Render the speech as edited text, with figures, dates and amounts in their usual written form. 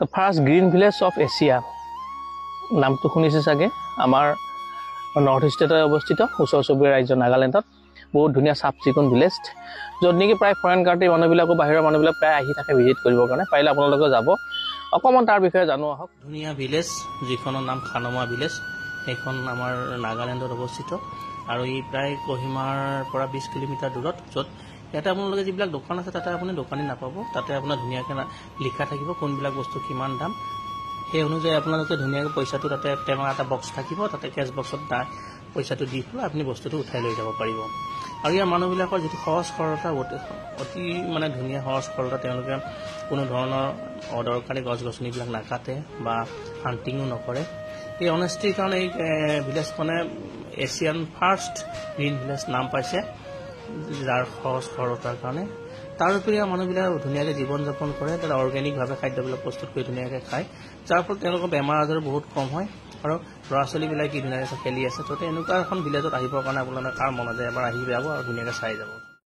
The first green village of Asia. নামটো শুনিছে চাগে আমাৰ নৰ্থ ইষ্টতে অৱস্থিত ওচৰ চুবুৰীয়া ৰাজ্য নাগালেণ্ডত বহুত ধুনীয়া চাফ চিকুণ ভিলেজ য'ত নেকি প্ৰায় ফৰেন কাণ্ট্ৰি মানুহবিলাকো বাহিৰৰ মানুহবিলাক প্ৰায় আহি থাকে ভিজিট কৰিবৰ কাৰণে পাৰিলে আপোনালোকে যাব অকণমান তাৰ বিষয়ে জানো আহক ধুনীয়া ভিলেজ যিখনৰ নাম খানমা ভিলেজ সেইখন আমাৰ নাগালেণ্ডত অৱস্থিত আৰু ই প্ৰায় কোহিমাৰ পৰা 20 কিলোমিটাৰ দূৰত য'ত ইয়াতে আপোনালোকে যিবিলাক দোকান আছে তাতে আপুনি দোকানী নাপাব তাতে আপোনাৰ ধুনীয়াকৈ লিখা থাকিব কোনবিলাক বস্তু কিমান দাম সেই অনুযায়ী আপোনালোকে ধুনীয়াকৈ পইচাটো তাতে টেমা এটা বক্স থাকিব তাতে কেছ বক্সত পইচাটো দি পেলাই আপুনি বস্তুটো উঠাই লৈ যাব পাৰিব আৰু ইয়াৰ মানুহবিলাকৰ যিটো সহজ সৰলতা অতি মানে ধুনীয়া সহজ সৰলতা তেওঁলোকে কোনো ধৰণৰ অদৰকাৰী গছ গছনিবিলাক নাকাটে বা হাণ্টিঙো নকৰে এই অনেষ্টিৰ কাৰণে এই ভিলেজখনে এছিয়ান ফাৰ্ষ্ট গ্ৰীণ ভিলেজ নাম পাইছে যাৰ সহজ সৰলতাৰ কাৰণে তাৰোপৰি মানুহবিলাক ধুনীয়াকৈ জীৱন যাপন কৰে তাত অৰ্গেনিকভাৱে খাদ্যবিলাক প্ৰস্তুত কৰি ধুনীয়াকৈ খায় যাৰ ফলত তেওঁলোকৰ বেমাৰ আজাৰ বহুত কম হয় আৰু ল'ৰা ছোৱালীবিলাক কি ধুনীয়াকৈ খেলি আছে তো এনেকুৱা এখন ভিলেজত আহিবৰ কাৰণে আপোনালোকে কাৰ মন যায় এবাৰ আহি যাব আৰু ধুনীয়াকৈ চাই যাব